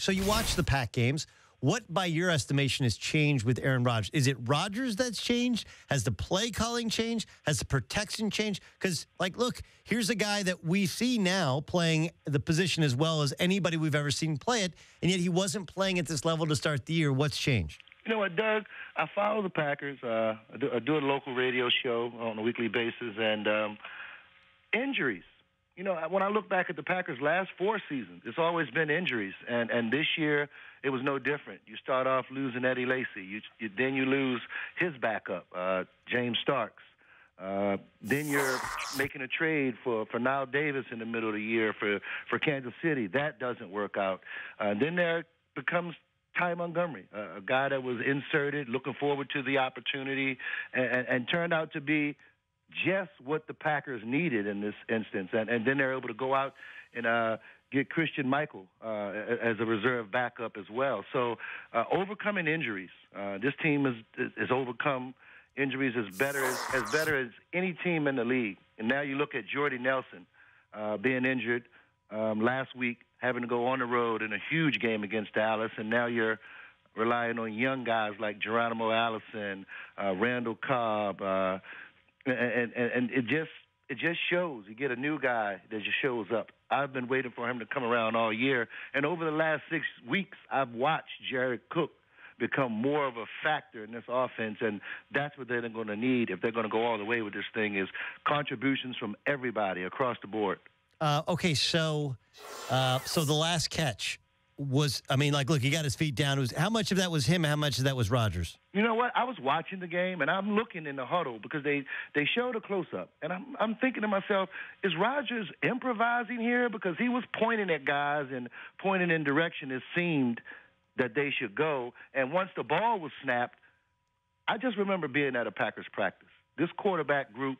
So you watch the Pack games. What, by your estimation, has changed with Aaron Rodgers? Is it Rodgers that's changed? Has the play calling changed? Has the protection changed? Because, look, here's a guy that we see now playing the position as well as anybody we've ever seen play it, and yet he wasn't playing at this level to start the year. What's changed? You know what, Doug? I follow the Packers. I do a local radio show on a weekly basis, and injuries. You know, when I look back at the Packers' last 4 seasons, it's always been injuries. And this year, it was no different. You start off losing Eddie Lacy. Then you lose his backup, James Starks. Then you're making a trade for Niall Davis in the middle of the year for Kansas City. That doesn't work out. Then there becomes Ty Montgomery, a guy that was inserted, looking forward to the opportunity, and turned out to be just what the Packers needed in this instance. And then they're able to go out and get Christian Michael as a reserve backup as well. So overcoming injuries, this team has overcome injuries as better as any team in the league. And now you look at Jordy Nelson being injured last week, having to go on the road in a huge game against Dallas, and now you're relying on young guys like Geronimo Allison, Randall Cobb, and it just shows. You get a new guy that just shows up. I've been waiting for him to come around all year, and over the last 6 weeks, I've watched Jared Cook become more of a factor in this offense, and that's what they're going to need if they're going to go all the way with this thing, is contributions from everybody across the board. Okay, so the last catch was, look, he got his feet down. How much of that was him? How much of that was Rodgers? You know what? I was watching the game, and I'm looking in the huddle because they showed a close-up. And I'm thinking to myself, is Rodgers improvising here? Because he was pointing at guys and pointing in direction it seemed that they should go. And once the ball was snapped, I just remember being at a Packers practice. This quarterback group,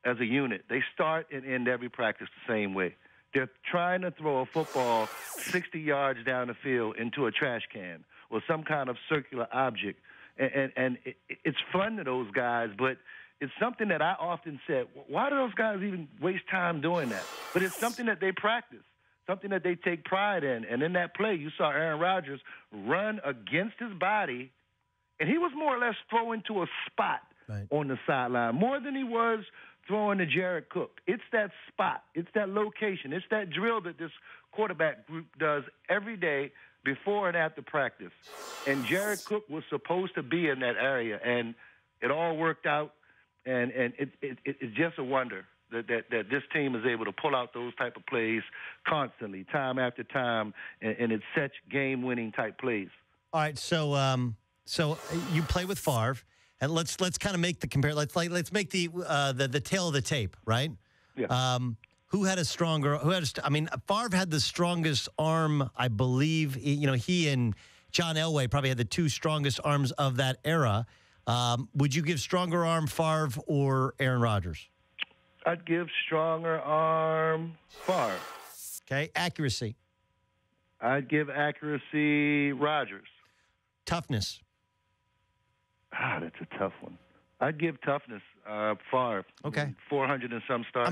as a unit, they start and end every practice the same way. They're trying to throw a football 60 yards down the field into a trash can or some kind of circular object. And it's fun to those guys, but it's something that I often said, why do those guys even waste time doing that? But it's something that they practice, something that they take pride in. And in that play, you saw Aaron Rodgers run against his body, and he was more or less throwing to a spot on the sideline, more than he was throwing to Jared Cook. It's that spot. It's that location. It's that drill that this quarterback group does every day before and after practice. And Jared Cook was supposed to be in that area, and it all worked out. And it's just a wonder that this team is able to pull out those type of plays constantly, time after time, and it's such game-winning type plays. All right, so you play with Favre. And let's kind of make the compare. Let's make the tail of the tape, right? Yeah. Who had a stronger? Favre had the strongest arm, I believe. He and John Elway probably had the 2 strongest arms of that era. Would you give stronger arm Favre or Aaron Rodgers? I'd give stronger arm Favre. Okay, accuracy. I'd give accuracy Rodgers. Toughness. That's a tough one. I'd give toughness Favre. Okay. 400 and some starts.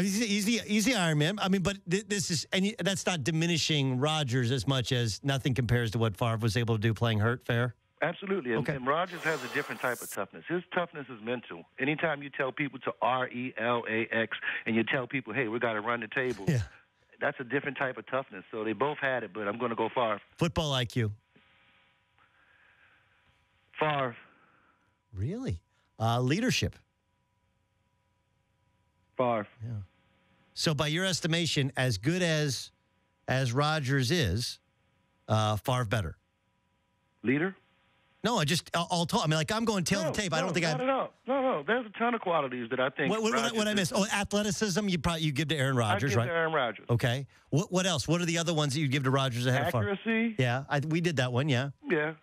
He's the Iron Man. But this is, and that's not diminishing Rodgers as much as nothing compares to what Favre was able to do playing hurt. Fair? Absolutely. And Rodgers has a different type of toughness. His toughness is mental. Anytime you tell people to RELAX and you tell people, hey, we got to run the table, that's a different type of toughness. So they both had it, but I'm going to go Favre. Football IQ. Favre. Really? Leadership. Favre. Yeah. So by your estimation, as good as Rodgers is, Favre better. Leader? No, all talk. I'm going tail of the tape. I don't think I. No. There's a ton of qualities that I think. What I miss? Oh, athleticism. You give to Aaron Rodgers, right? To Aaron Rodgers. Okay. What else? What are the other ones that you give to Rodgers ahead of Favre? Accuracy. Yeah, we did that one. Yeah. Yeah.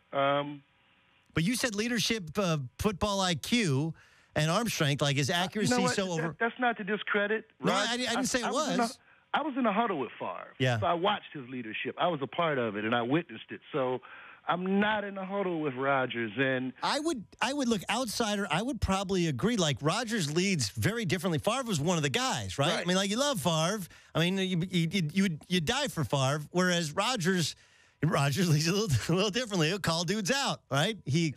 But you said leadership, football IQ, and arm strength. Is accuracy over? That's not to discredit. No, I didn't say it was. I was in the huddle with Favre. Yeah. So I watched his leadership. I was a part of it, and I witnessed it. So I'm not in the huddle with Rodgers. And I would look outsider. I would probably agree. Rodgers leads very differently. Favre was one of the guys, right? You love Favre. You die for Favre. Whereas Rodgers, Rodgers leads a little differently. He'll call dudes out, right? He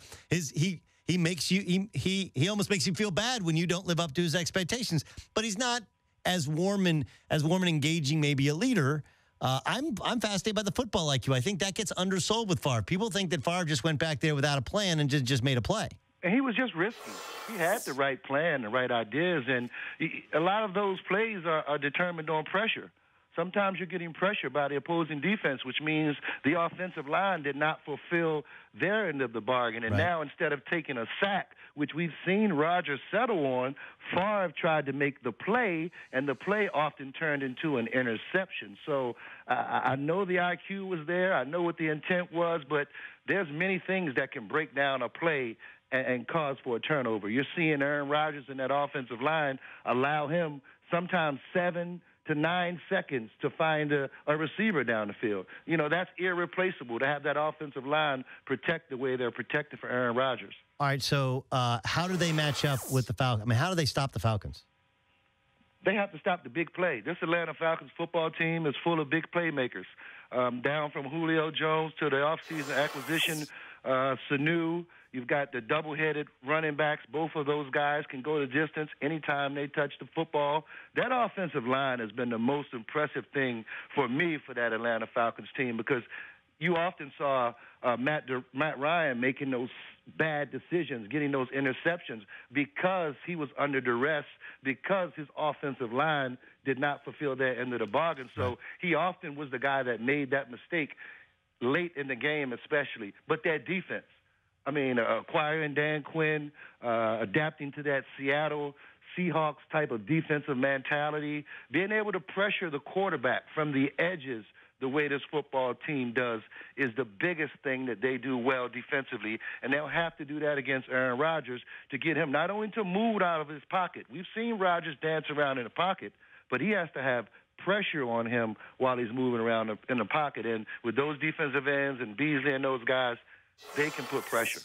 makes you he almost makes you feel bad when you don't live up to his expectations. But he's not as warm and engaging, maybe a leader. I'm fascinated by the football IQ. I think that gets undersold with Favre. People think that Favre just went back there without a plan and just made a play. And he was just risky. He had the right plan, the right ideas, and a lot of those plays are determined on pressure. Sometimes you're getting pressure by the opposing defense, which means the offensive line did not fulfill their end of the bargain. And now instead of taking a sack, which we've seen Rodgers settle on, Favre tried to make the play, and the play often turned into an interception. So I know the IQ was there. I know what the intent was, but there's many things that can break down a play and cause for a turnover. You're seeing Aaron Rodgers and that offensive line allow him sometimes 7 to 9 seconds to find a receiver down the field. You know, that's irreplaceable to have that offensive line protect the way they're protected for Aaron Rodgers. All right, so how do they match up with the Falcons? I mean, how do they stop the Falcons? They have to stop the big play. This Atlanta Falcons football team is full of big playmakers, down from Julio Jones to the offseason acquisition, Sanu. You've got the double-headed running backs. Both of those guys can go the distance anytime they touch the football. That offensive line has been the most impressive thing for me for that Atlanta Falcons team, because you often saw Matt Ryan making those bad decisions, getting those interceptions, because he was under duress, because his offensive line did not fulfill their end of the bargain. So he often was the guy that made that mistake late in the game especially. But that defense, I mean, acquiring Dan Quinn, adapting to that Seattle Seahawks type of defensive mentality, being able to pressure the quarterback from the edges the way this football team does is the biggest thing that they do well defensively. And they'll have to do that against Aaron Rodgers to get him not only to move out of his pocket. We've seen Rodgers dance around in the pocket, but he has to have pressure on him while he's moving around in the pocket. And with those defensive ends and Beasley and those guys, they can put pressure.